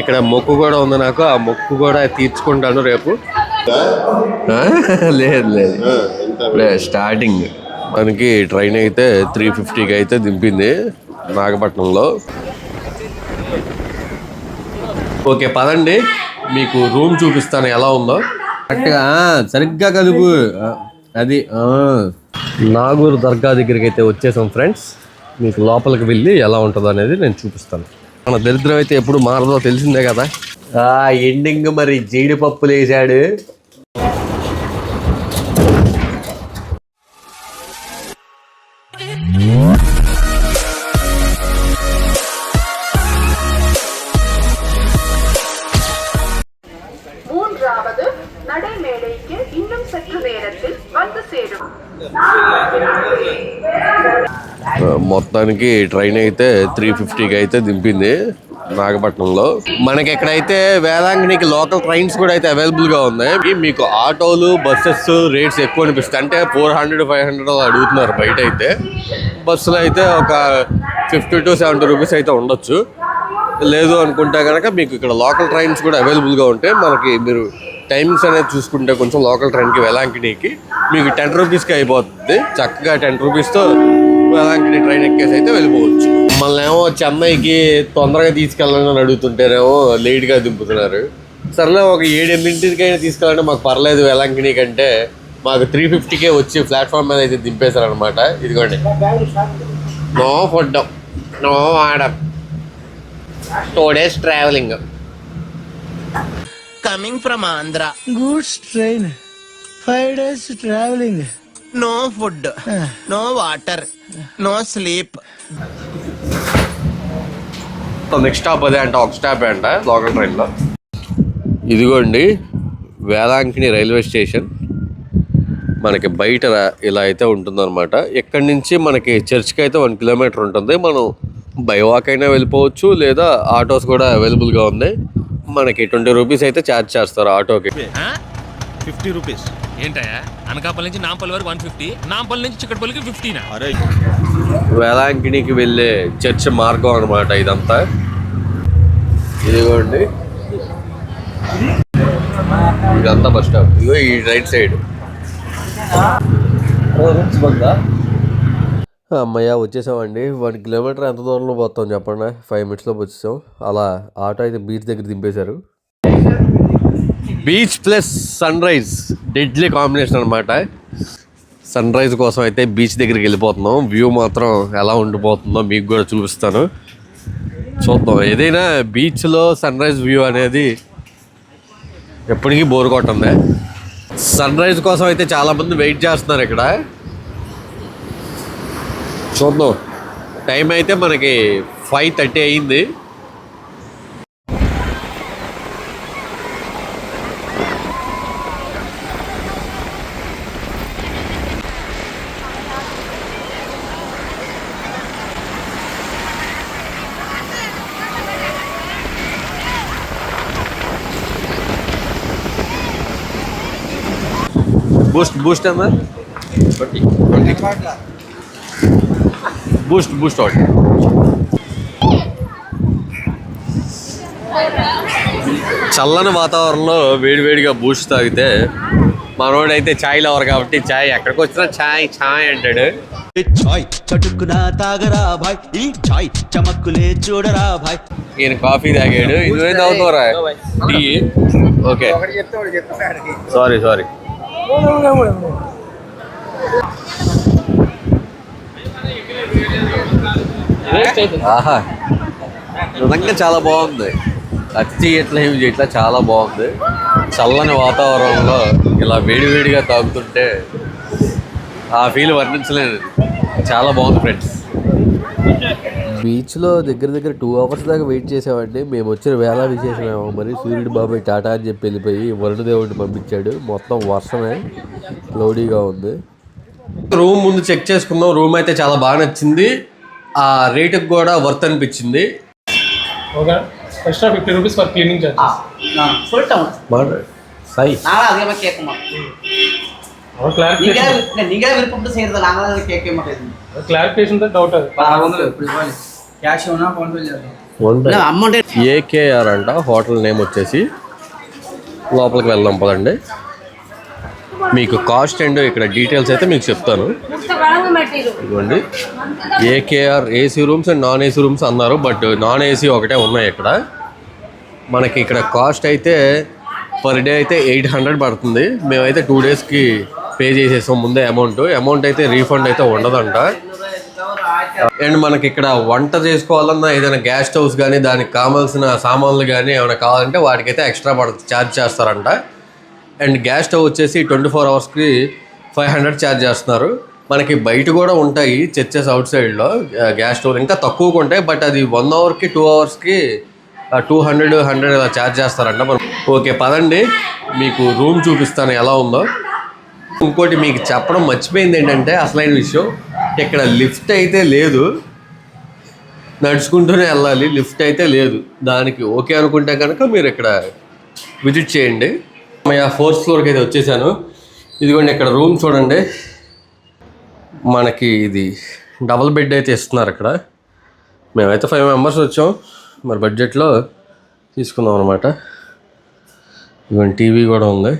ఇక్కడ మొక్కు కూడా ఉంది నాకు, ఆ మొక్కు కూడా తీర్చుకుంటాను రేపు. లేదు లేదు స్టార్టింగ్ మనకి ట్రైన్ అయితే 3:50కి అయితే దింపింది నాగపట్నంలో. ఓకే పదండి, మీకు రూమ్ చూపిస్తాను ఎలా ఉందో. కరెక్ట్గా సరిగ్గా కదుపు అది. నాగూర్ దర్గా దగ్గరికి అయితే వచ్చేసాం ఫ్రెండ్స్. మీకు లోపలికి వెళ్ళి ఎలా ఉంటుందో అనేది నేను చూపిస్తాను. మన దరిద్రం అయితే ఎప్పుడు మారదో తెలిసిందే కదా. ఎండింగ్ మరి జీడిపప్పులు వేసాడు. మొత్తానికి ట్రైన్ అయితే 3:50కి అయితే దింపింది నాగపట్నంలో. మనకి ఎక్కడైతే వేలాంగిణికి లోకల్ ట్రైన్స్ కూడా అయితే అవైలబుల్గా ఉన్నాయి. మీకు ఆటోలు బస్సెస్ రేట్స్ ఎక్కువ అనిపిస్తాయి. అంటే 400-500 అడుగుతున్నారు బయట అయితే. బస్సులో అయితే ఒక 50 to 70 రూపీస్ అయితే ఉండొచ్చు. లేదు అనుకుంటే కనుక మీకు ఇక్కడ లోకల్ ట్రైన్స్ కూడా అవైలబుల్గా ఉంటాయి. మనకి మీరు టైమింగ్స్ అనేది చూసుకుంటే కొంచెం లోకల్ ట్రైన్కి వేలాంగిణికి మీకు 10 రూపీస్కి అయిపోతుంది. చక్కగా 10 రూపీస్తో వేలాంగిణి ట్రైన్ ఎక్కేసి అయితే వెళ్ళిపోవచ్చు. మమ్మల్ని ఏమో చెన్నైకి తొందరగా తీసుకెళ్ళాలని అడుగుతుంటేనేమో లేట్గా దింపుతున్నారు. సర్లే ఒక 7-8ంటికైనా తీసుకెళ్ళాలంటే మాకు పర్లేదు. వేలాంగిణి కంటే మాకు 3:50కే వచ్చి ప్లాట్ఫామ్ మీద అయితే దింపేశారు అనమాట. ఇదిగోండి, no food, no order, 2 days travelling. Coming from Andhra. Goods train. 5 days traveling. No food. No water. No sleep. Next stop అదే అంట, ఒక స్టాప్ అంట లోకల్ ట్రైన్లో. ఇదిగోండి వేలాంగిణి రైల్వే స్టేషన్. మనకి బయట ఇలా అయితే ఉంటుందన్నమాట. ఇక్కడి నుంచి మనకి చర్చ్కి అయితే 1 కిలోమీటర్ ఉంటుంది. మనం బై వాక్ అయినా వెళ్ళిపోవచ్చు, లేదా ఆటోస్ కూడా అవైలబుల్గా ఉన్నాయి. మనకి 20 రూపీస్ అయితే ఛార్జ్ చేస్తారు ఆటోకి. 50 రూపీస్ ఏంటయ్యా? అనకాపల్లి నుంచి నాంపల్లి వరకు 150, నాంపల్లి నుంచి చిక్కడపల్లికి 15. అరే వేలాంగిణికి వెళ్ళే చర్చ్ మార్గం అనమాట ఇదంతా. ఇదిగోండి ఇదంతా బస్ స్టాప్. ఇదిగో ఈ రైట్ సైడ్. అమ్మయ్య వచ్చేసామండి. 1 కిలోమీటర్ ఎంత దూరంలో పోతాం చెప్పండి? 5 minutesలో వచ్చేసాం. అలా ఆటో అయితే బీచ్ దగ్గర దింపేశారు. Beach plus sunrise deadly combination అనమాట. సన్ రైజ్ కోసం అయితే బీచ్ దగ్గరికి వెళ్ళిపోతున్నాం. వ్యూ మాత్రం ఎలా ఉండిపోతుందో మీకు కూడా చూపిస్తాను, చూద్దాం. ఏదైనా బీచ్లో సన్ రైజ్ వ్యూ అనేది ఎప్పటికీ బోర్ కొట్టింది. సన్ రైజ్ కోసం అయితే చాలామంది వెయిట్ చేస్తున్నారు ఇక్కడ. చూద్దాం. టైం అయితే మనకి 5:30 అయింది. బూస్ట్ అన్నా బూస్ట్ ఒకటి. చల్లని వాతావరణంలో వేడివేడిగా బూస్ట్ తాగితే, మనోడైతే ఛాయ్ లవర్ కాబట్టి ఛాయ్ ఎక్కడికి వచ్చినా ఛాయ్ ఛాయ్ అంటాడు. చటుక్కునా తాగరా భాయ్, ఈ ఛాయ్ చమక్కులే చూడరా భాయ్. ఈయన కాఫీ తాగాడు. ఇదేం తాగుతావురా? టీ. Okay sorry. ఆహా నిజంగా చాలా బాగుంది. అచ్చి ఎట్లా ఏమి చేయట్లా, చాలా బాగుంది. చల్లని వాతావరణంలో ఇలా వేడివేడిగా తాగుతుంటే ఆ ఫీల్ వర్ణించలేదు. చాలా బాగుంది ఫ్రెండ్స్. బీచ్లో దగ్గర 2 hours దాకా వెయిట్ చేసామండి. మేము వచ్చిన వేళ విశేషమేమో మరి. సూర్యుడు బాబాయ్ టాటా అని చెప్పి వెళ్ళిపోయి వరుణదేవుడిని పంపించాడు. మొత్తం వర్షమే, క్లౌడీగా ఉంది. రూమ్ ముందు చెక్ చేసుకుందాం. రూమ్ అయితే చాలా బాగా నచ్చింది. ఆ రేటుకి కూడా వర్త్ అనిపించింది. extra 50 rupees for cleaning charges. full town. Sai. நாளா அதிகமா கேட்க மாட்டேன். நீங்க விருப்பப்பட்டு செய்யறது நாங்களா கேட்க மாட்டேன். கிளாரிஃபிகேஷன் தான் டவுட் அது. எப்படி போய் கேஷ் வேணா ஃபோன் பே செய்யலாம். అమౌంట్ ఏకేఆర్ అంట హోటల్ నేమ్ వచ్చేసి. లోపలికి వెళ్దాం పదండి. మీకు కాస్ట్ అండ్ ఇక్కడ డీటెయిల్స్ అయితే మీకు చెప్తాను. ఇదిగోండి AKR AC rooms and non AC rooms అన్నారు, బట్ నాన్ ఏసీ ఒకటే ఉన్నాయి ఇక్కడ. మనకి ఇక్కడ కాస్ట్ అయితే పర్ డే అయితే 800 పడుతుంది. మేమైతే 2 డేస్కి పే చేసేసాం ముందే అమౌంట్ అయితే రీఫండ్ అయితే ఉండదంట. అండ్ మనకి ఇక్కడ వంట చేసుకోవాలన్నా ఏదైనా గ్యాస్ స్టవ్స్ కానీ దానికి కావాల్సిన సామాన్లు కానీ ఏమైనా కావాలంటే వాటికైతే ఎక్స్ట్రా ఛార్జ్ చేస్తారంట. అండ్ గ్యాస్ స్టవ్ వచ్చేసి 24 అవర్స్కి 500 ఛార్జ్ చేస్తున్నారు. మనకి బయట కూడా ఉంటాయి చర్చెస్ అవుట్ సైడ్లో గ్యాస్ స్టవ్ ఇంకా తక్కువగా ఉంటాయి, బట్ అది 1 అవర్కి 2 అవర్స్కి 200 ఇలా ఛార్జ్ చేస్తారంట. మనం ఓకే పదండి మీకు రూమ్ చూపిస్తాను ఎలా ఉందో. ఇంకోటి మీకు చెప్పడం మర్చిపోయింది ఏంటంటే అసలైన విషయం, ఇక్కడ లిఫ్ట్ అయితే లేదు, నడుచుకుంటూనే వెళ్ళాలి, లిఫ్ట్ అయితే లేదు. దానికి ఓకే అనుకుంటే కనుక మీరు ఇక్కడ విజిట్ చేయండి. 4th ఫ్లోర్కి అయితే వచ్చేసాను. ఇదిగోండి ఇక్కడ రూమ్ చూడండి. మనకి ఇది డబుల్ బెడ్ అయితే ఇస్తున్నారు ఇక్కడ. మేమైతే 5 మెంబర్స్ వచ్చాం, మరి బడ్జెట్లో తీసుకుందాం అనమాట. ఇవన్నీ టీవీ కూడా ఉంది.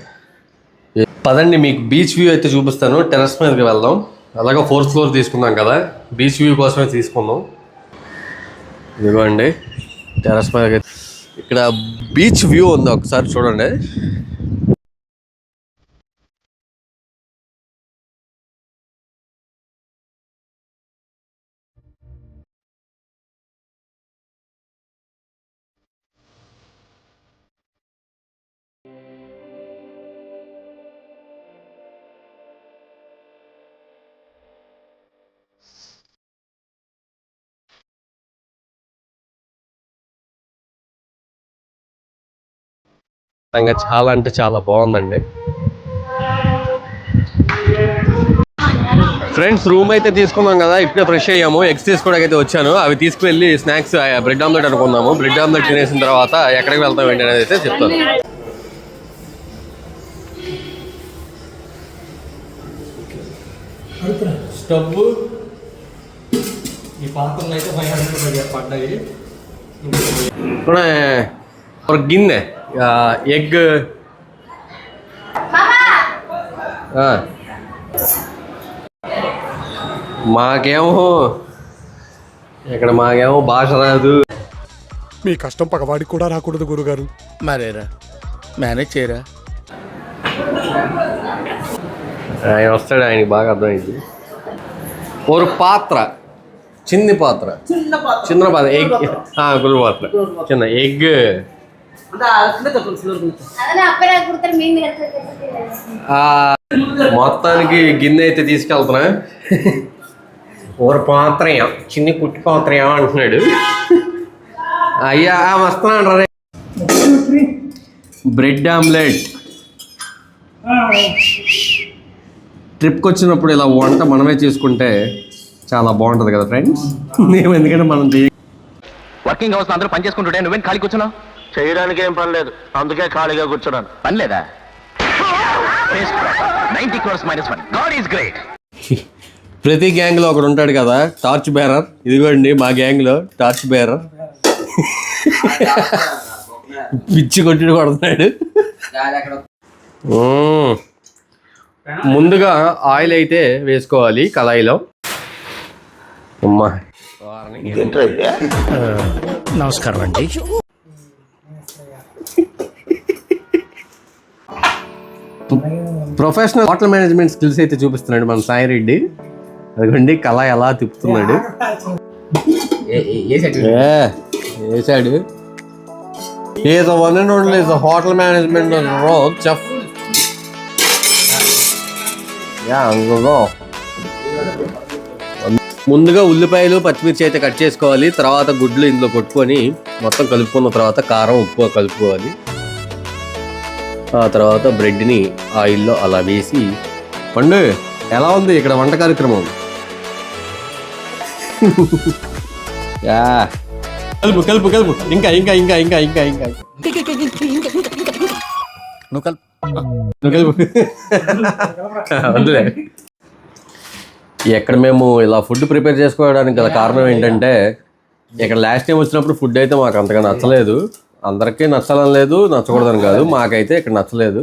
పదండి మీకు బీచ్ వ్యూ అయితే చూపిస్తాను. టెర్రస్ మీదకి వెళ్దాం. అలాగే 4th ఫ్లోర్ తీసుకున్నాం కదా, బీచ్ వ్యూ కోసమే తీసుకుందాం. ఇదిగోండి టెర్రస్ మీదకి ఇక్కడ బీచ్ వ్యూ ఉంది, ఒకసారి చూడండి. చాలా అంటే చాలా బాగుందండి. ఫ్రెండ్స్ రూమ్ అయితే తీసుకున్నాం కదా, ఇప్పుడే ఫ్రెష్ అయ్యాము. ఎగ్స్ తీసుకోవడానికి అయితే వచ్చాను. అవి తీసుకువెళ్ళి స్నాక్స్ బ్రెడ్ ఆమ్లెట్ అనుకున్నాము. బ్రెడ్ ఆమ్లెట్ తినేసిన తర్వాత ఎక్కడికి వెళ్తాం ఏంటి అనేది అయితే చెప్తాను. స్టవ్ ఈ పాత్రలు అయితే 500 పడ్డాయి. ఒక గిన్నె ఎగ్ మాకేమో భాష రాదు. మీ కష్టం పగవాడికి కూడా రాకూడదు గురుగారు. మరేరా మేనేజ్ చేయరా. ఆయన వస్తాడు, ఆయనకి బాగా అర్థమైంది. ఒక పాత్ర, చిన్న పాత్ర ఎగ్ గురు పాత్ర చిన్న ఎగ్ మొత్తానికి గిన్నె అయితే తీసుకెళ్తున్నా. ఒక పాత్ర చిన్ని కుట్టి పాత్ర అంటున్నాడు. అయ్యా వస్తున్నాడు రే. బ్రెడ్ ఆమ్లెట్ ట్రిప్కి వచ్చినప్పుడు ఇలా వంట మనమే చేసుకుంటే చాలా బాగుంటుంది కదా ఫ్రెండ్స్. మేము ఎందుకంటే మనం వర్కింగ్ అవర్స్ అందరూ పని చేసుకుంటుంటే నువ్వేం ఖాళీ కూర్చున్నావు? చేయడానికి ఏం పని లేదు, అందుకే ఖాళీగా కూర్చున్నాను. పని లేదా? 90 crores -1. God is great. ప్రతి గ్యాంగ్లో ఒకడు ఉంటాడు కదా టార్చ్ బేరర్. ఇదిగోండి మా గ్యాంగ్లో టార్చ్ బేరర్ పిచ్చి కొట్టి కొడుతున్నాడు. ముందుగా ఆయిల్ అయితే వేసుకోవాలి కళాయిలో. అమ్మా నమస్కారం అండి. ప్రొఫెషనల్ హోటల్ మేనేజ్మెంట్ స్కిల్స్ అయితే చూపిస్తున్నాడు మన సాయి రెడ్డి. అదిగోండి కళాయి ఎలా తిప్పుతున్నాడు. వేసాడు. Is one and only is hotel management role chef. ముందుగా ఉల్లిపాయలు పచ్చిమిర్చి అయితే కట్ చేసుకోవాలి. తర్వాత గుడ్లు ఇందులో కొట్టుకొని మొత్తం కలుపుకున్న తర్వాత కారం ఉప్పు కలుపుకోవాలి. ఆ తర్వాత బ్రెడ్ని ఆయిల్లో అలా వేసి. పండు ఎలా ఉంది ఇక్కడ వంట కార్యక్రమం? కలుపు కలుపు కలుపు ఇంకా ఇంకా ఇంకా ఇంకా ఇంకా ఇంకా నువ్వు కలుపు అందులే. ఎక్కడ మేము ఇలా ఫుడ్ ప్రిపేర్ చేసుకోవడానికి గల కారణం ఏంటంటే ఇక్కడ లాస్ట్ టైం వచ్చినప్పుడు ఫుడ్ అయితే మాకు అంతగా నచ్చలేదు. అందరికీ నచ్చాలని లేదు, నచ్చకూడదని కాదు, మాకైతే ఇక్కడ నచ్చలేదు.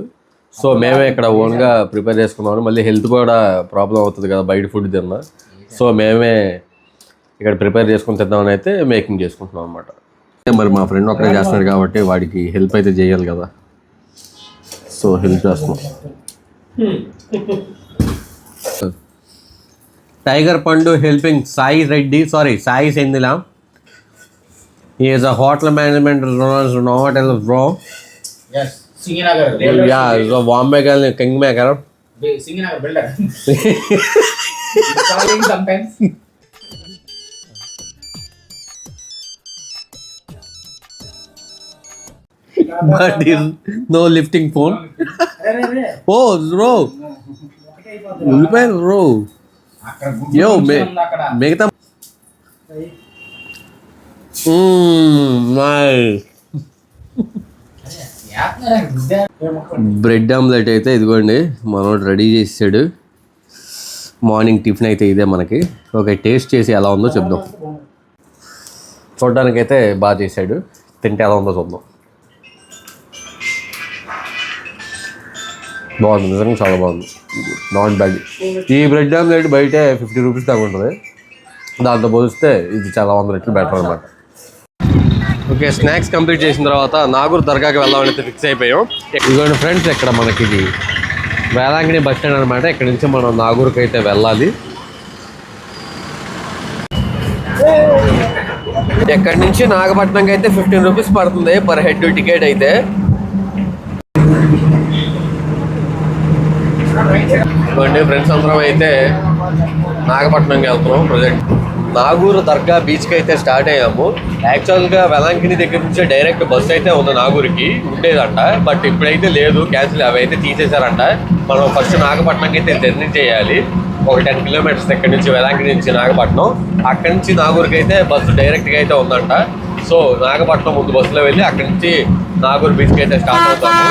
సో మేమే ఇక్కడ ఓన్గా ప్రిపేర్ చేసుకున్నాము. మళ్ళీ హెల్త్ కూడా ప్రాబ్లం అవుతుంది కదా బయట ఫుడ్ తిన్నా. సో మేమే ఇక్కడ ప్రిపేర్ చేసుకుని తిద్దామని అయితే మేకింగ్ చేసుకుంటున్నాం అనమాట. మరి మా ఫ్రెండ్ ఒక్కడే చేస్తున్నాడు కాబట్టి వాడికి హెల్ప్ అయితే చేయాలి కదా. సో హెల్ప్ చేస్తున్నాం. Tiger Pandu helping Sai Reddy, sorry Sai సెందిలా. He is a hotel management hotel bro. Yes, Singinagar. Yeah, so Bombay Kingmaker. Singinagar builder. Calling sometimes. But is no lifting phone. Oh, bro. Bro. Yo, మిగతా bread omelette అయితే ఇదిగోండి మనోడు ready చేసాడు. Morning tiffin అయితే ఇదే మనకి. Okay, taste చేసి ఎలా ఉందో చెప్దాం. చూడడానికైతే బాగా చేశాడు, తింటే ఎలా ఉందో చూద్దాం. బాగుంది, నిజంగా చాలా బాగుంది, నాట్ బ్యాడ్. ఈ బ్రెడ్ ఆమ్లెట్ బయట 50 రూపీస్ దాకా ఉంటుంది, దాంతో పోలిస్తే ఇది చాలా 100 రెట్లు బెటర్ అనమాట. ఓకే, స్నాక్స్ కంప్లీట్ చేసిన తర్వాత నాగూర్ దర్గాకి వెళ్ళాలని ఫిక్స్ అయిపోయాం. ఇదిగోండి ఫ్రెండ్స్, ఇక్కడ మనకి ఇది వేలాంగిణి బస్ స్టాండ్ అనమాట. ఇక్కడ నుంచి మనం నాగూర్కి అయితే వెళ్ళాలి. ఎక్కడి నుంచి నాగపట్నంకి అయితే 15 రూపీస్ పడుతుంది పర్ హెడ్ టికెట్ అయితే. ఇదిగోండి ఫ్రెండ్స్, అందరం అయితే నాగపట్నంకి వెళ్తున్నాం. ప్రజెంట్ నాగూర్ దర్గా బీచ్కి అయితే స్టార్ట్ అయ్యాము. యాక్చువల్గా వేలాంగిణి దగ్గర నుంచి డైరెక్ట్ బస్సు అయితే ఉంది నాగూర్కి, ఉండేదంట. బట్ ఇప్పుడైతే లేదు, క్యాన్సిల్, అవి అయితే తీసేశారంట. మనం ఫస్ట్ నాగపట్నంకి అయితే జర్నీ చేయాలి. ఒక 10 కిలోమీటర్స్ ఇక్కడ నుంచి, వేలాంగిణి నుంచి నాగపట్నం. అక్కడి నుంచి నాగూర్కి అయితే బస్సు డైరెక్ట్గా అయితే ఉందంట. సో నాగపట్నం ముందు బస్సులో వెళ్ళి అక్కడి నుంచి నాగూర్ బీచ్కి అయితే స్టార్ట్ అవుతాము.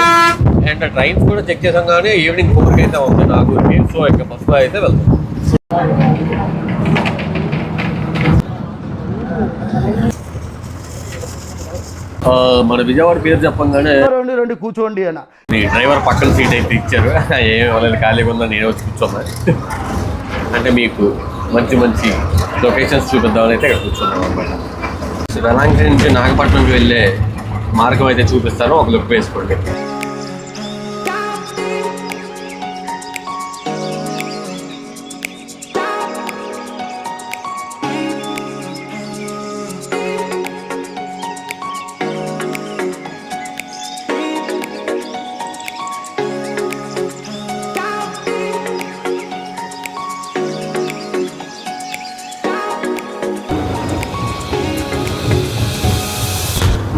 అండ్ ట్రైన్స్ కూడా చెక్ చేసాం, కానీ ఈవినింగ్ 4కి అయితే ఉంది నాగూర్కి. సో ఇంకా బస్సులో అయితే వెళ్తాం. మన విజయవాడ పేరు చెప్పంగానే రెండు కూర్చోండి అన్న. డ్రైవర్ పక్కన సీట్ అయితే ఇచ్చారు, ఏమి వాళ్ళని ఖాళీగా ఉందా, నేనే వచ్చి కూర్చున్నా. అంటే మీకు మంచి మంచి లొకేషన్స్ చూపిద్దామని అయితే ఇక్కడ కూర్చున్నాం అనమాట. వేలాంగిణి నుంచి నాగపట్నంకి వెళ్ళే మార్గం అయితే చూపిస్తాను, ఒక లుక్ వేసుకోండి.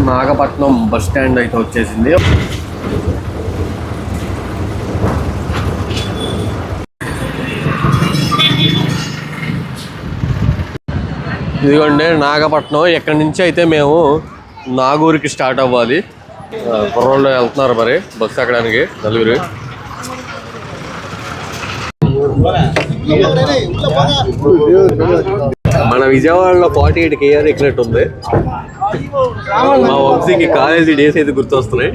నాగపట్నం బస్ స్టాండ్ అయితే వచ్చేసింది. ఇదిగోండి నాగపట్నం. ఎక్కడి నుంచి అయితే మేము నాగూర్కి స్టార్ట్ అవ్వాలి. కుర్రోళ్ళు వెళ్తున్నారు మరి బస్సు ఎక్కడానికి, నలుగురు. మన విజయవాడలో 48 KR ఎక్కినట్టు ఉంది. మా వంశీకి కాలేజీ డేస్ అయితే గుర్తొస్తున్నాయి.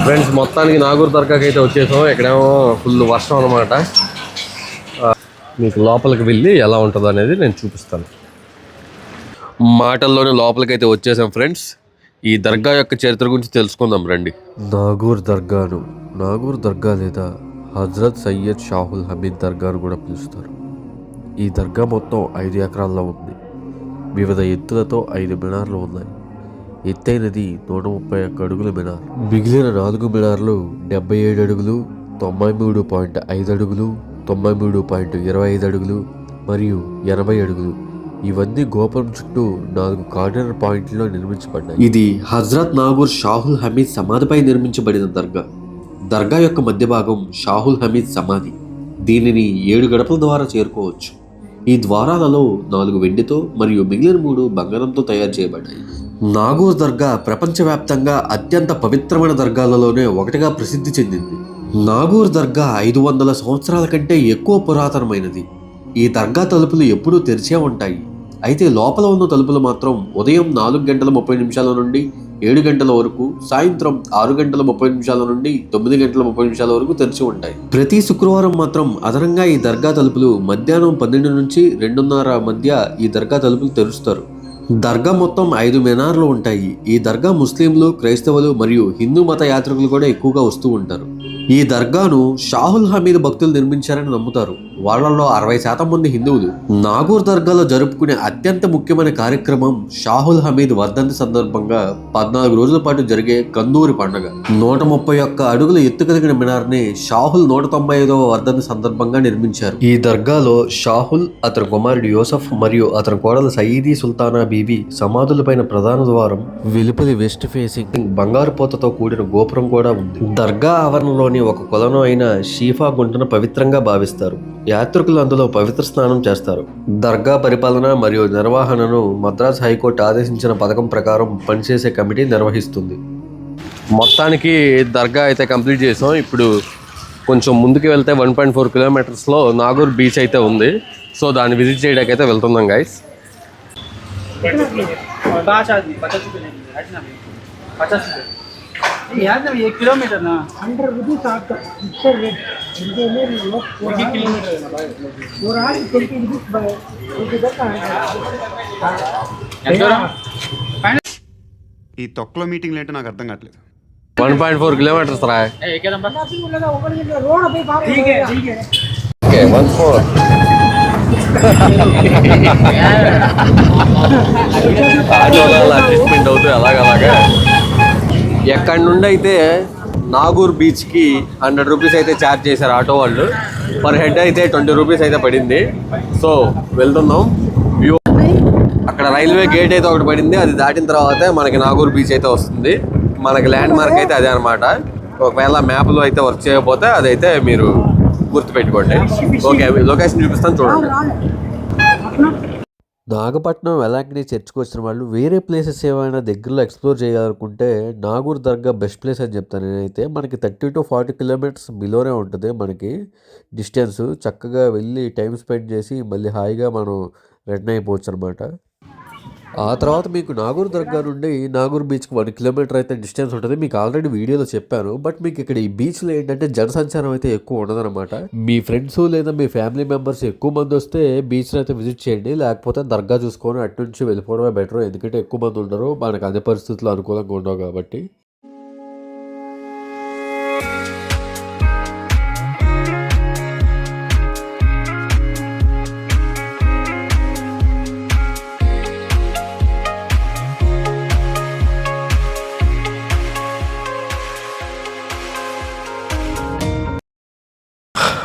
ఫ్రెండ్స్, మొత్తానికి నాగూర్ దర్గాకి అయితే వచ్చేసాం. ఇక్కడేమో ఫుల్ వర్షం అనమాట. మీకు లోపలికి వెళ్ళి ఎలా ఉంటుందో అనేది నేను చూపిస్తాను. మాటల్లోనే లోపలికైతే వచ్చేసాం ఫ్రెండ్స్. ఈ దర్గా యొక్క చరిత్ర గురించి తెలుసుకుందాం రండి. నాగూర్ దర్గాను నాగూర్ దర్గా లేదా హజరత్ సయ్యద్ షాహుల్ హమీద్ దర్గాను కూడా పిలుస్తారు. ఈ దర్గా మొత్తం 5 ఎకరాల్లో ఉంది. వివిధ ఎత్తులతో 5 మినార్లు ఉన్నాయి. ఎత్తైనది 131 అడుగుల మినార్. మిగిలిన 4 మినార్లు 77 అడుగులు, 93.5 అడుగులు, 93.25 అడుగులు మరియు 80 అడుగులు. ఇవన్నీ గోపురం చుట్టూ 4 కార్నర్ పాయింట్లో నిర్మించబడ్డాయి. ఇది హజరత్ నాగూర్ షాహుల్ హమీద్ సమాధిపై నిర్మించబడిన దర్గా. దర్గా యొక్క మధ్య భాగం షాహుల్ హమీద్ సమాధి. దీనిని 7 గడపల ద్వారా చేరుకోవచ్చు. ఈ ద్వారాలలో 4 వెండితో మరియు మిగిలిన 3 బంగారంతో తయారు చేయబడ్డాయి. నాగూర్ దర్గా ప్రపంచవ్యాప్తంగా అత్యంత పవిత్రమైన దర్గాలలోనే ఒకటిగా ప్రసిద్ధి చెందింది. నాగూర్ దర్గా 500 సంవత్సరాల కంటే ఎక్కువ పురాతనమైనది. ఈ దర్గా తలుపులు ఎప్పుడూ తెరిచే ఉంటాయి. అయితే లోపల ఉన్న తలుపులు మాత్రం ఉదయం 4:30 నుండి 7 గంటల వరకు, సాయంత్రం 6:30 నుండి 9:30 వరకు తెరిచి ఉంటాయి. ప్రతి శుక్రవారం మాత్రం అదనంగా ఈ దర్గా తలుపులు మధ్యాహ్నం 12 నుంచి 2:30 మధ్య ఈ దర్గా తలుపులు తెరుస్తారు. దర్గా మొత్తం 5 మినార్లు ఉంటాయి. ఈ దర్గా ముస్లింలు, క్రైస్తవులు మరియు హిందూ మత యాత్రికులు కూడా ఎక్కువగా వస్తూ ఉంటారు. ఈ దర్గాను షాహుల్ హమీద్ భక్తులు నిర్మించారని నమ్ముతారు. వాళ్ళల్లో 60% మంది హిందువులు. నాగూర్ దర్గాలో జరుపుకునే అత్యంత ముఖ్యమైన కార్యక్రమం షాహుల్ హమీద్ వర్ధంతి సందర్భంగా 14 రోజుల పాటు జరిగే కందూరి పండుగ. 131 అడుగుల ఎత్తు కలిగిన మినార్ని షాహుల్ 195వ వర్ధంతి సందర్భంగా నిర్మించారు. ఈ దర్గాలో షాహుల్, అతని కుమారుడు యోసఫ్ మరియు అతని కోడలు సయీదీ సుల్తానా బీబీ సమాధులపైన ప్రధాన ద్వారం, వెలుపలి వెస్ట్ ఫేసింగ్ బంగారు పోతతో కూడిన గోపురం కూడా ఉంది. దర్గా ఆవరణలోని ఒక కొలను అయిన షీఫా గుంటను పవిత్రంగా భావిస్తారు. యాత్రికులు అందులో పవిత్ర స్నానం చేస్తారు. దర్గా పరిపాలన మరియు నిర్వహణను మద్రాస్ హైకోర్టు ఆదేశించిన పథకం ప్రకారం పనిచేసే కమిటీ నిర్వహిస్తుంది. మొత్తానికి దర్గా అయితే కంప్లీట్ చేసాం. ఇప్పుడు కొంచెం ముందుకు వెళ్తే 1.4 కిలోమీటర్స్లో నాగూర్ బీచ్ అయితే ఉంది. సో దాన్ని విజిట్ చేయడానికి అయితే వెళ్తున్నాం గైస్. किलोमीटर ना 100 रुपीस आपका इससे रेट इनके में लोग 1 किलोमीटर है और आज 20 रुपीस बाय ఈ తొక్కలో మీటింగ్లు ఏంటో నాకు అర్థం కావట్లేదు. 1.4 కిలోమీటర్స్ రా. रोड पे ठीक है ఓకే 1.4 ఆటోలలో అడ్జస్ట్మెంట్ అవుతూ అలాగలాగా ఎక్కడి నుండి అయితే నాగూర్ బీచ్కి 100 రూపీస్ అయితే ఛార్జ్ చేశారు ఆటో వాళ్ళు. పర్ హెడ్ అయితే 20 రూపీస్ అయితే పడింది. సో వెళ్తున్నాం. వ్యూ అక్కడ రైల్వే గేట్ అయితే ఒకటి పడింది. అది దాటిన తర్వాతే మనకి నాగూర్ బీచ్ అయితే వస్తుంది. మనకి ల్యాండ్ మార్క్ అయితే అదే అనమాట. ఒకవేళ మ్యాప్లో అయితే వర్క్ చేయకపోతే అదైతే మీరు గుర్తుపెట్టుకోండి. ఓకే, లొకేషన్ చూపిస్తాను చూడండి. నాగపట్నం వెలాంగిని చర్చ్కి వచ్చిన వాళ్ళు వేరే ప్లేసెస్ ఏమైనా దగ్గరలో ఎక్స్ప్లోర్ చేయాలనుకుంటే నాగూర్ దర్గా బెస్ట్ ప్లేస్ అని చెప్తాను నేనైతే. మనకి 30 to 40 కిలోమీటర్స్ బిలోనే ఉంటుంది మనకి డిస్టెన్స్. చక్కగా వెళ్ళి టైం స్పెండ్ చేసి మళ్ళీ హాయిగా మనం రిటర్న్ అయిపోవచ్చు అనమాట. ఆ తర్వాత మీకు నాగూర్ దర్గా నుండి నాగూర్ బీచ్కి 1 కిలోమీటర్ అయితే డిస్టెన్స్ ఉంటుంది. మీకు ఆల్రెడీ వీడియోలో చెప్పాను. బట్ మీకు ఇక్కడ ఈ బీచ్లో ఏంటంటే జనసంచారం అయితే ఎక్కువ ఉండదన్నమాట. మీ ఫ్రెండ్స్ లేదా మీ ఫ్యామిలీ మెంబర్స్ ఎక్కువ మంది వస్తే బీచ్లో అయితే విజిట్ చేయండి. లేకపోతే దర్గా చూసుకొని అటు నుంచి వెళ్ళిపోవడమే బెటర్. ఎందుకంటే ఎక్కువ మంది ఉండరు, మనకు అన్ని పరిస్థితులు అనుకూలంగా ఉండవు కాబట్టి.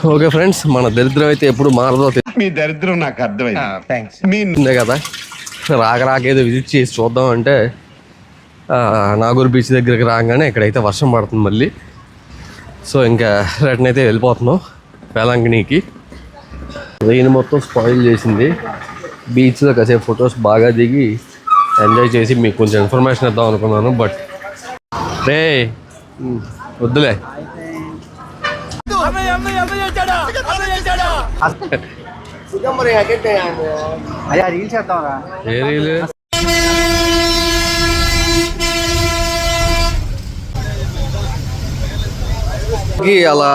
ఓకే ఫ్రెండ్స్, మన దరిద్రం అయితే ఎప్పుడు మారదో మీ దరిద్రం నాకు అర్థమైంది కదా. రాకేదో విజిట్ చేసి చూద్దాం అంటే నాగూర్ బీచ్ దగ్గరికి రాగానే ఇక్కడైతే వర్షం పడుతుంది మళ్ళీ. సో ఇంకా రిటర్న్ అయితే వెళ్ళిపోతున్నాం వేలాంగిణికి. రెయిన్ మొత్తం స్పాయిల్ చేసింది. బీచ్లో కాసేపు ఫొటోస్ బాగా దిగి ఎంజాయ్ చేసి మీకు కొంచెం ఇన్ఫర్మేషన్ ఇద్దాం అనుకున్నాను. బట్ రే వద్దులే. ఏ రీల్? అలా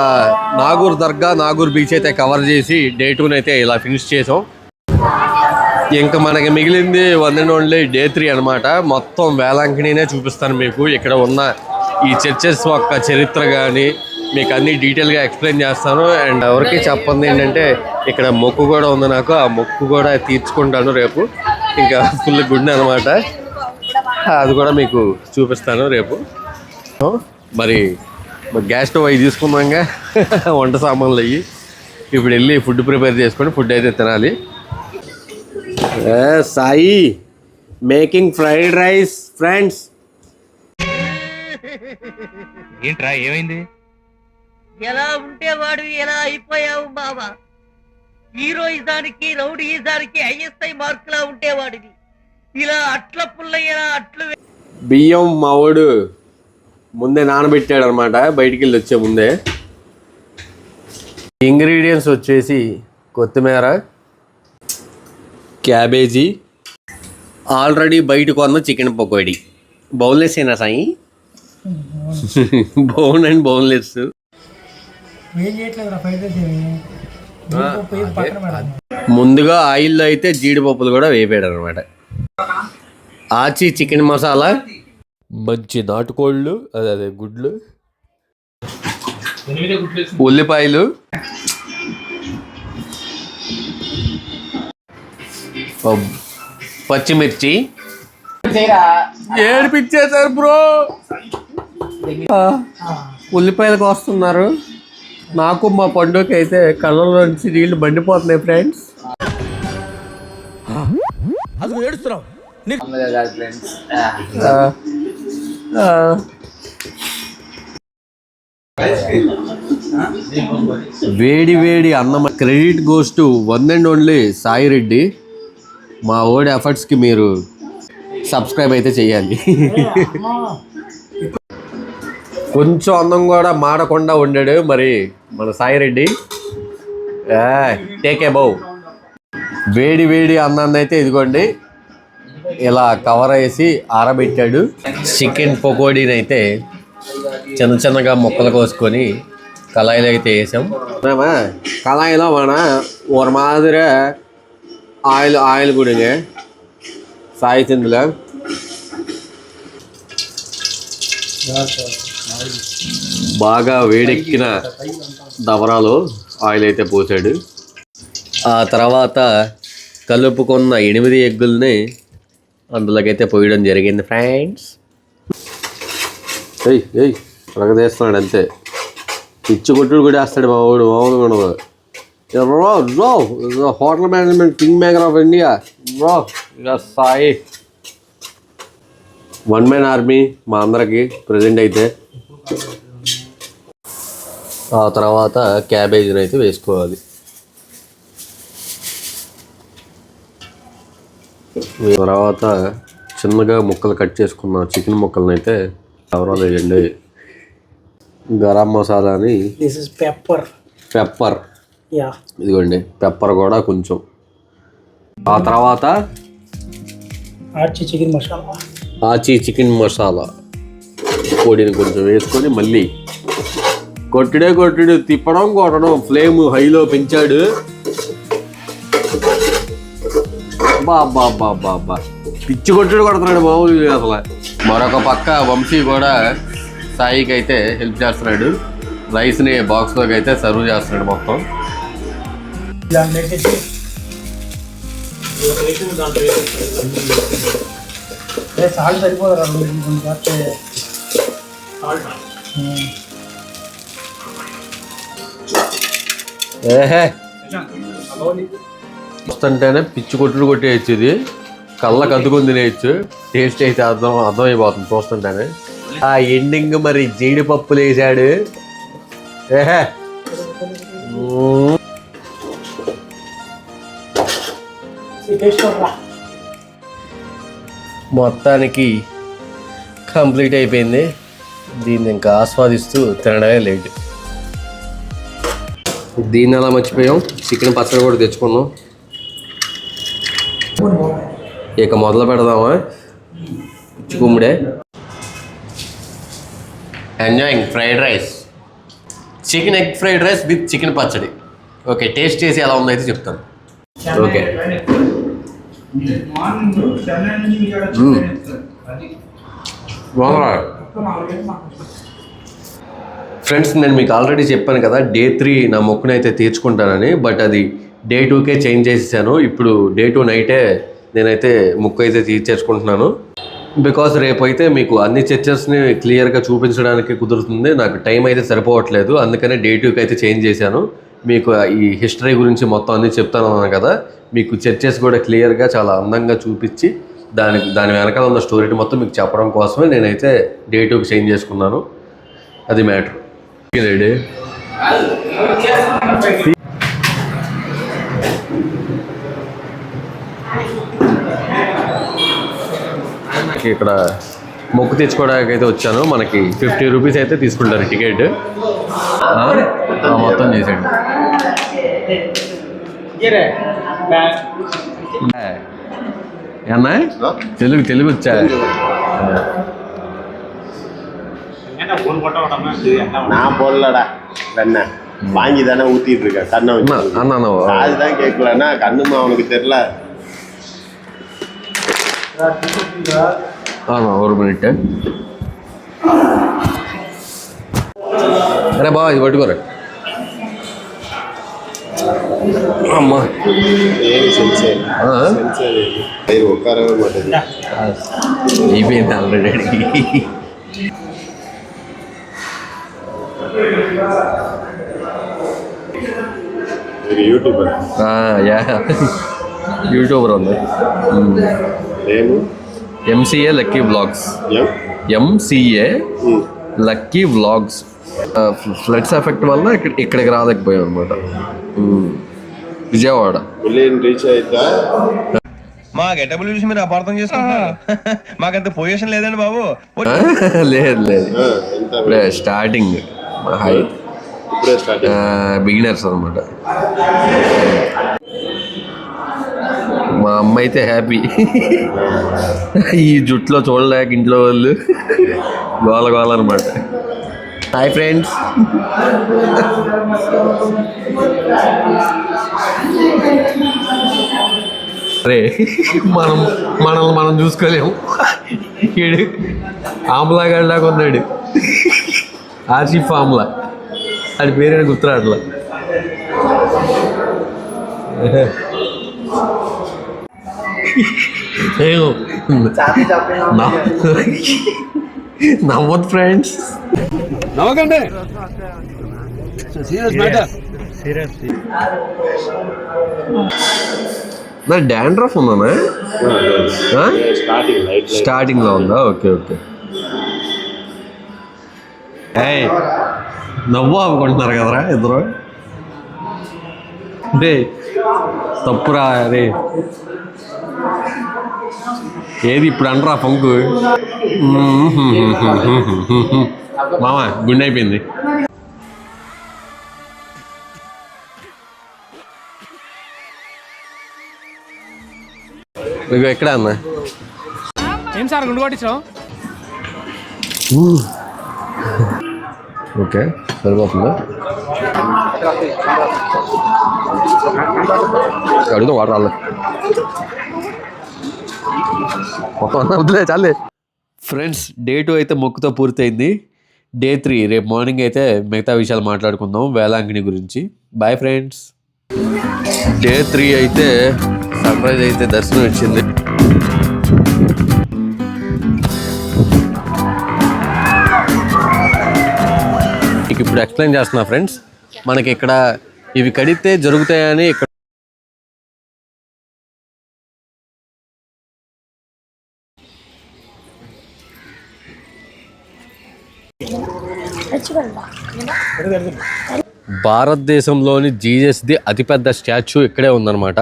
నాగూర్ దర్గా, నాగూర్ బీచ్ అయితే కవర్ చేసి డే 2 అయితే ఇలా ఫినిష్ చేసాం. ఇంకా మనకి మిగిలింది వన్ అండ్ ఓన్లీ డే 3 అనమాట. మొత్తం వేలాంగిణినే చూపిస్తాను మీకు. ఇక్కడ ఉన్న ఈ చర్చెస్ యొక్క చరిత్ర కానీ మీకు అన్ని డీటెయిల్గా ఎక్స్ప్లెయిన్ చేస్తాను. అండ్ ఎవరికి చెప్పండి ఏంటంటే ఇక్కడ మొక్కు కూడా ఉంది నాకు. ఆ మొక్కు కూడా తీర్చుకుంటాను రేపు. ఇంకా ఫుల్ గుండె అనమాట. అది కూడా మీకు చూపిస్తాను రేపు. మరి గ్యాస్ స్టవ్ అవి తీసుకున్నాక వంట సామాన్లు అయ్యి ఇప్పుడు వెళ్ళి ఫుడ్ ప్రిపేర్ చేసుకొని ఫుడ్ అయితే తినాలి. Sai making fried rice friends. ఏంట్రా ఏమైంది? ఎలా ఉంటేవాడు ఎలా అయిపోయావు బావా. హీరోయిజానికి రౌడీయిజానికి ఐఎస్ఐ మార్కులా ఉంటేవాడివి ఇలా అట్ల పుల్లయ్యలా అట్లు. బియ్యం మావాడు ముందే నానబెట్టాడు అనమాట బయటికి వెళ్ళి వచ్చే ముందే. ఇంగ్రీడియంట్స్ వచ్చేసి కొత్తిమీర, క్యాబేజీ, ఆల్రెడీ బయట కొన్న చికెన్ పకోడీ. బౌన్లెస్ ఏనా సాయి? బౌన్ అండ్ బౌన్లెస్. ఏం చేయట్లేదు ఫ్రైడ్ రైస్. ముందుగా ఆయిల్లో అయితే జీడిపప్పులు కూడా వేపాడు అనమాట. ఆచి చికెన్ మసాలా, మంచి నాటుకోళ్ళు, అదే గుడ్లు, ఉల్లిపాయలు, పచ్చిమిర్చి. ఏడిపించేశారు బ్రో. ఉల్లిపాయలకు వస్తున్నారు. నాకు మా పండుగకి అయితే కళ్ళలో నుంచి నీళ్ళు బండిపోతున్నాయి ఫ్రెండ్స్. వేడి వేడి అన్నం. Credit goes to one and only Sai Reddy. మా ఓడి ఎఫర్ట్స్కి మీరు సబ్స్క్రైబ్ అయితే చేయాలి. కొంచెం అన్నం కూడా మాడకుండా ఉండాడు మరి మన సాయి రెడ్డి. టేకే బౌ. వేడి వేడి అన్నాన్ని అయితే ఇదిగోండి ఇలా కవర్ వేసి ఆరబెట్టాడు. చికెన్ పకోడీని అయితే చిన్న చిన్నగా ముక్కలు కోసుకొని కళాయిలో అయితే వేసాం. కళాయిలో మన ఒక మాదిరి ఆయిల్ కూడా సాయి చిందులో బాగా వేడెక్కిన దవరాలో ఆయిల్ అయితే పోసాడు. ఆ తర్వాత కలుపుకున్న 8 ఎగ్గుల్ని అందులోకైతే పోయడం జరిగింది ఫ్రెండ్స్. ప్రగదేస్తున్నాడు అంతే. పిచ్చి కొట్టుడు కూడా వేస్తాడు మా వాడు. మామూలుగా hotel management king maker of India bro. ఇక సాయి వన్ మ్యాన్ ఆర్మీ మా అందరికి ప్రజెంట్ అయితే. ఆ తర్వాత క్యాబేజీని అయితే వేసుకోవాలి. తర్వాత చిన్నగా ముక్కలు కట్ చేసుకున్న చికెన్ ముక్కలను అయితే ఎవరాలు వేయండి. గరం మసాలాని, పెప్పర్ ఇదిగోండి, పెప్పర్ కూడా కొంచెం. ఆ తర్వాత ఆచి చికెన్ మసాలా పొడిని కొంచెం వేసుకొని మళ్ళీ కొట్టుడు తిప్పడం కొట్టడం. ఫ్లేమ్ హైలో పెంచాడు. బాబా పిచ్చి కొట్టుడు కొడుతున్నాడు మామూలు అసలు. మరొక పక్క వంశీ కూడా సాయికి అయితే హెల్ప్ చేస్తున్నాడు. రైస్ని బాక్స్లోకి అయితే సర్వ్ చేస్తున్నాడు మొత్తం. వస్తుంటేనే పిచ్చి కొట్టుడు కొట్టేయచ్చు. ఇది కళ్ళకు అద్దుకొని తినేయచ్చు. టేస్ట్ అయితే అర్థమైపోతుంది చూస్తుంటేనే. ఆ ఎండింగ్ మరి జీడిపప్పులు వేసాడు. మొత్తానికి కంప్లీట్ అయిపోయింది. దీన్ని ఇంకా ఆస్వాదిస్తూ తినడమే లేట్. దీన్ని అలా మర్చిపోయాం. చికెన్ పచ్చడి కూడా తెచ్చుకున్నాం. ఇక మొదలు పెడదామా? పిచ్చుకుమ్ముడే. Enjoying fried rice, chicken egg fried rice with chicken pachadi. Okay, taste చేసి ఎలా ఉందో అయితే చెప్తాను. ఓకే, ఫ్రెండ్స్ నేను మీకు ఆల్రెడీ చెప్పాను కదా డే 3 నా మొక్కుని అయితే తీర్చుకుంటానని. బట్ అది డే 2కే చేంజ్ చేసేసాను. ఇప్పుడు డే 2 నైటే నేనైతే మొక్కు అయితే తీర్చేసుకుంటున్నాను. బికాస్ రేపు అయితే మీకు అన్ని చర్చెస్ని క్లియర్గా చూపించడానికి కుదురుతుంది. నాకు టైం అయితే సరిపోవట్లేదు. అందుకనే డే 2కి అయితే చేంజ్ చేశాను. మీకు ఈ హిస్టరీ గురించి మొత్తం అన్నీ చెప్తాను అన్నాను కదా. మీకు చర్చెస్ కూడా క్లియర్గా చాలా అందంగా చూపించి దాని వెనకాల ఉన్న స్టోరీ మొత్తం మీకు చెప్పడం కోసమే నేనైతే డే 2కి చేంజ్ చేసుకున్నాను. అది మ్యాటర్. రెడీ ఇక్కడ మొక్కు తెచ్చుకోవడానికి అయితే వచ్చాను. మనకి 50 రూపీస్ అయితే తీసుకుంటారు టికెట్. మొత్తం చేసాడు. ஏன்னா தெலுங்கு వచ్చా நான் போடலடா கண்ணை வாங்கி தானே ஊத்திட்டு இருக்கேன் கண்ணை அண்ணா அதுதான் கேட்கலன்னா கண்ணுமா அவனுக்கு தெரியல. ஒரு మినిట్ అరే బావ ఇది పట్టుకోరా అమ్మా ఏమి సెన్సేది ఒక్కరవ మాటది అయిపోయింది ఆల్రెడీ యూట్యూబర్ యూట్యూబర్ ఉంది నేను MCA lucky vlogs MCA lucky vlogs floods effect వల్ల ఇక్కడికి రాలేకపోయాం అనమాట విజయవాడ రీచ్ అయితే మా గెటబుల్ చూసి మీరు అపార్థం చేసుకుంటున్నారు. మాకంత పొజిషన్ లేదండి బాబు. లేదు ఇప్పుడే స్టార్టింగ్ బిగినర్స్ అనమాట. మా అమ్మ అయితే హ్యాపీ ఈ జుట్లో చూడలేక ఇంట్లో వాళ్ళు గోల అనమాట. హాయ్ ఫ్రెండ్స్, అరే మనం చూసుకోలేము. ఈడు ఆమ్లా గడ్లాగా ఉన్నాడు, ఆసిఫ్ ఆమ్లా, అది పేరైనా గుర్తురాట్లా. నవ్వద్దు ఫ్రెండ్స్, నవ్వకండి. నా డాండ్రఫ్ ఉందా? స్టార్టింగ్ లో ఉందా? ఓకే. ఏయ్ నవ్వు ఆపుకుంటున్నారు కదరా ఇద్దరు. రే తప్పురా రే, ఏది ఇప్పుడు అనరా పంకు. మామ గుండె అయిపోయింది. ఇక ఎక్కడ అన్నా? ఏం సార్ గుండు కొట్టించావు? ఓకే సరిపోతుందా? అడుగుతాం వాటర్ రాలే మొత్తం వద్దులే చాలే. ఫ్రెండ్స్, డే 2 అయితే మొక్కుతో పూర్తయింది. డే 3 రేపు మార్నింగ్ అయితే మిగతా విషయాలు మాట్లాడుకుందాం వేలాంగిణి గురించి. Bye friends. డే 3 అయితే సన్ రైజ్ అయితే దర్శనం వచ్చింది. ఇప్పుడు ఎక్స్ప్లెయిన్ చేస్తున్నా ఫ్రెండ్స్. మనకి ఇక్కడ ఇవి కడితే జరుగుతాయని ఇక్కడ భారతదేశంలోని జీసస్ది అతిపెద్ద స్టాచ్యూ ఇక్కడే ఉందన్నమాట.